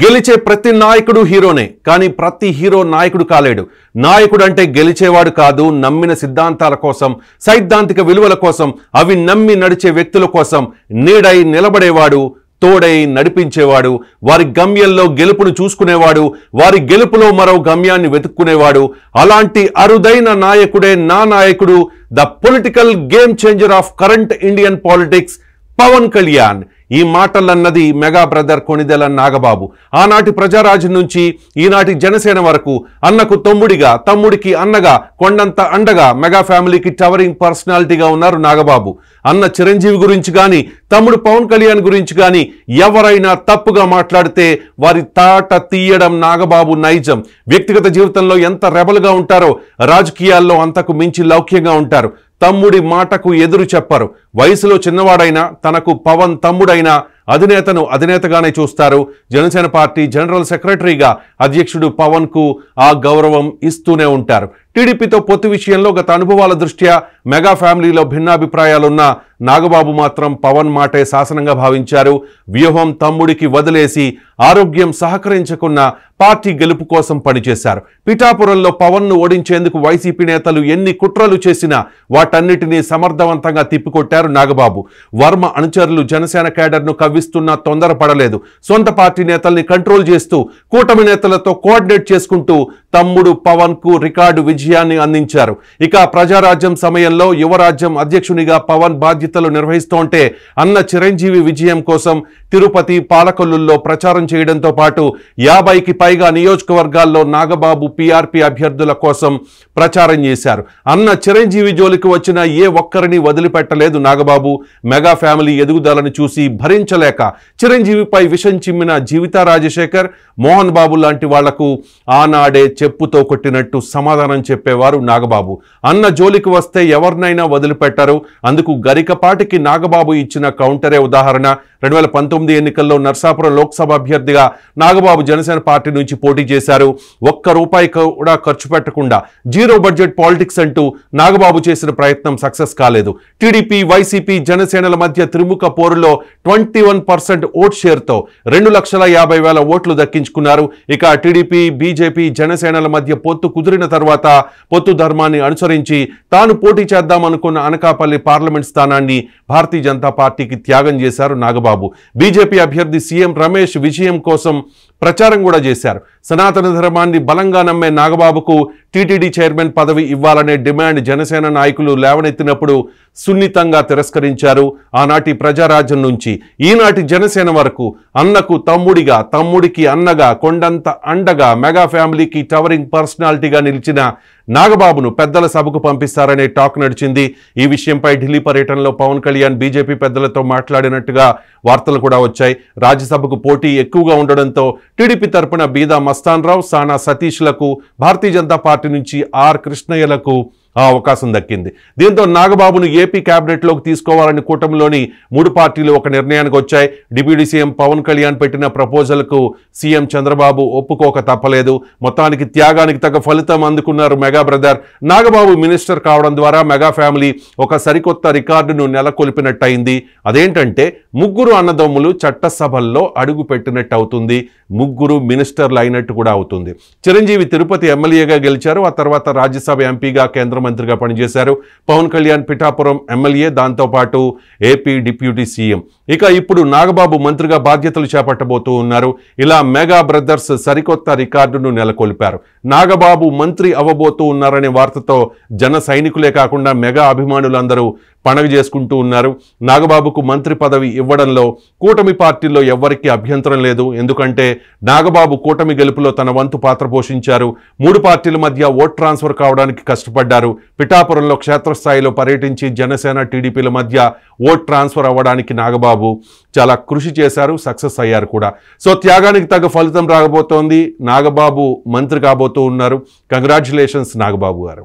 గెలిచే ప్రతి నాయకుడు హీరోనే, కానీ ప్రతి హీరో నాయకుడు కాలేడు. నాయకుడు అంటే గెలిచేవాడు కాదు, నమ్మిన సిద్ధాంతాల కోసం, సైద్ధాంతిక విలువల కోసం, అవి నమ్మి నడిచే వ్యక్తుల కోసం నీడై నిలబడేవాడు, తోడై నడిపించేవాడు, వారి గమ్యంలో గెలుపును చూసుకునేవాడు, వారి గెలుపులో మరో గమ్యాన్ని వెతుక్కునేవాడు. అలాంటి అరుదైన నాయకుడే నా నాయకుడు, the political game changer of current Indian politics, Pawan Kalyan. ఈ మాటలన్నది మెగా బ్రదర్ కొణిదెల నాగబాబు. ఆనాటి ప్రజారాజ్యం నుంచి ఈనాటి జనసేన వరకు అన్నకు తమ్ముడిగా, తమ్ముడికి అన్నగా, కొండంత అండగా మెగా ఫ్యామిలీకి టవరింగ్ పర్సనాలిటీగా ఉన్నారు నాగబాబు. అన్న చిరంజీవి గురించి కానీ, తమ్ముడు పవన్ కళ్యాణ్ గురించి కానీ ఎవరైనా తప్పుగా మాట్లాడితే వారి తాట తీయడం నాగబాబు నైజం. వ్యక్తిగత జీవితంలో ఎంత రెబల్గా ఉంటారో రాజకీయాల్లో అంతకు మించి లౌక్యంగా ఉంటారు. తమ్ముడి మాటకు ఎదురు చెప్పరు. వయసులో చిన్నవాడైనా తనకు పవన్ తమ్ముడైనా అధినేతను అధినేతగానే చూస్తారు. జనసేన పార్టీ జనరల్ సెక్రటరీగా అధ్యక్షుడు పవన్ కు ఆ గౌరవం ఇస్తూనే ఉంటారు. టీడీపీతో పొత్తు విషయంలో గత అనుభవాల దృష్ట్యా మెగా ఫ్యామిలీలో భిన్నాభిప్రాయాలున్న నాగబాబు మాత్రం పవన్ మాటే శాసనంగా భావించారు. వ్యూహం తమ్ముడికి వదిలేసి ఆరోగ్యం సహకరించకున్న పార్టీ గెలుపు కోసం పనిచేశారు. పిఠాపురంలో పవన్ ను ఓడించేందుకు వైసీపీ నేతలు ఎన్ని కుట్రలు చేసినా వాటన్నిటినీ సమర్థవంతంగా తిప్పికొట్టారు నాగబాబు. వర్మ అనుచరులు జనసేన కేడర్ను కవ్విస్తున్నా తొందరపడలేదు. సొంత పార్టీ నేతల్ని కంట్రోల్ చేస్తూ కూటమి నేతలతో కోఆర్డినేట్ చేసుకుంటూ తమ్ముడు పవన్ కు రికార్డు విజయాన్ని అందించారు. ఇక ప్రజారాజ్యం సమయంలో యువరాజ్యం అధ్యక్షునిగా పవన్ బాధ్యతలు నిర్వహిస్తుంటే అన్న చిరంజీవి విజయం కోసం తిరుపతి, పాలకొల్లుల్లో ప్రచారం చేయడంతో పాటు 50కి పైగా నియోజకవర్గాల్లో నాగబాబు పీఆర్పీ అభ్యర్థుల కోసం ప్రచారం చేశారు. అన్న చిరంజీవి జోలికి వచ్చిన ఏ ఒక్కరిని వదిలిపెట్టలేదు నాగబాబు. మెగా ఫ్యామిలీ ఎదుగుదలను చూసి భరించలేక చిరంజీవిపై విషం చిమ్మిన జీవితా రాజశేఖర్, మోహన్ బాబు లాంటి వాళ్లకు ఆనాడే చెప్పుతో కొట్టినట్టు సమాధానం చెప్పేవారు నాగబాబు. అన్న జోలికి వస్తే ఎవరినైనా వదిలిపెట్టారు. అందుకు గరికపాటికి నాగబాబు ఇచ్చిన కౌంటరే ఉదాహరణ. 2019 ఎన్నికల్లో నర్సాపురం లోక్సభ అభ్యర్థిగా నాగబాబు జనసేన పార్టీ నుంచి పోటీ చేశారు. ఒక్క రూపాయి కూడా ఖర్చు పెట్టకుండా జీరో బడ్జెట్ పాలిటిక్స్ అంటూ నాగబాబు చేసిన ప్రయత్నం సక్సెస్ కాలేదు. టీడీపీ, వైసీపీ, జనసేనల మధ్య త్రిముఖ పోరులో 21% ఓట్ షేర్తో 2,50,000 ఓట్లు దక్కించుకున్నారు. ఇక టీడీపీ, బీజేపీ, జనసేనల మధ్య పొత్తు కుదిరిన తర్వాత పొత్తు ధర్మాన్ని అనుసరించి తాను పోటీ చేద్దామనుకున్న అనకాపల్లి పార్లమెంట్ స్థానాన్ని భారతీయ జనతా పార్టీకి త్యాగం చేశారు నాగబాబు. బీజేపీ అభ్యర్థి సీఎం రమేష్ విజయం కోసం ప్రచారం కూడా చేశారు. సనాతన ధర్మాన్ని బలంగా నమ్మే నాగబాబుకు టీటీడీ చైర్మన్ పదవి ఇవ్వాలనే డిమాండ్ జనసేన నాయకులు లేవనెత్తినప్పుడు సున్నితంగా తిరస్కరించారు. ఆనాటి ప్రజారాజ్యం నుంచి ఈనాటి జనసేన వరకు అన్నకు తమ్ముడిగా, తమ్ముడికి అన్నగా, కొండంత అండగా మెగా ఫ్యామిలీకి టవరింగ్ పర్సనాలిటీగా నిలిచిన నాగబాబును పెద్దల సభకు పంపిస్తారనే టాక్ నడిచింది. ఈ విషయంపై ఢిల్లీ పర్యటనలో పవన్ కళ్యాణ్ బీజేపీ పెద్దలతో మాట్లాడినట్టుగా వార్తలు కూడా వచ్చాయి. రాజ్యసభకు పోటీ ఎక్కువగా ఉండడంతో టీడీపీ తరపున బీదా మస్తాన్ రావు, సానా సతీష్లకు, భారతీయ జనతా పార్టీ నుంచి ఆర్ కృష్ణయ్యలకు ఆ అవకాశం దక్కింది. దీంతో నాగబాబును ఏపీ క్యాబినెట్లోకి తీసుకోవాలని కూటమిలోని 3 పార్టీలు ఒక నిర్ణయానికి వచ్చాయి. డిప్యూటీ సీఎం పవన్ కళ్యాణ్ పెట్టిన ప్రపోజల్కు సీఎం చంద్రబాబు ఒప్పుకోక తప్పలేదు. మొత్తానికి త్యాగానికి తగ్గ ఫలితం అందుకున్నారు మెగా బ్రదర్. నాగబాబు మినిస్టర్ కావడం ద్వారా మెగా ఫ్యామిలీ ఒక సరికొత్త రికార్డును నెలకొల్పినట్టయింది. అదేంటంటే ముగ్గురు అన్నదమ్ములు చట్టసభల్లో అడుగు పెట్టినట్టు అవుతుంది, ముగ్గురు మినిస్టర్లు అయినట్టు కూడా అవుతుంది. చిరంజీవి తిరుపతి ఎమ్మెల్యేగా గెలిచారు. ఆ తర్వాత రాజ్యసభ ఎంపీగా, కేంద్ర మంత్రిగా పనిచేశారు. పవన్ కళ్యాణ్ పిఠాపురం ఎమ్మెల్యే, దాంతోపాటు ఏపీ డిప్యూటీ సీఎం. ఇక ఇప్పుడు నాగబాబు మంత్రిగా బాధ్యతలు చేపట్టబోతూ ఉన్నారు. ఇలా మెగా బ్రదర్స్ సరికొత్త రికార్డును నెలకొల్పారు. నాగబాబు మంత్రి అవ్వబోతూ ఉన్నారనే వార్తతో జన సైనికులే కాకుండా మెగా అభిమానులందరూ పండగ చేసుకుంటూ ఉన్నారు. నాగబాబుకు మంత్రి పదవి ఇవ్వడంలో కూటమి పార్టీల్లో ఎవ్వరికీ అభ్యంతరం లేదు. ఎందుకంటే నాగబాబు కూటమి గెలుపులో తన వంతు పాత్ర పోషించారు. 3 పార్టీల మధ్య ఓట్ ట్రాన్స్ఫర్ కావడానికి కష్టపడ్డారు. పిఠాపురంలో క్షేత్రస్థాయిలో పర్యటించి జనసేన, టీడీపీల మధ్య ఓట్ ట్రాన్స్ఫర్ అవ్వడానికి నాగబాబు చాలా కృషి చేశారు, సక్సెస్ అయ్యారు కూడా. సో త్యాగానికి తగ్గ ఫలితం రాబోతోంది. నాగబాబు మంత్రి కాబోతూ ఉన్నారు. కంగ్రాచ్యులేషన్స్ నాగబాబు గారు.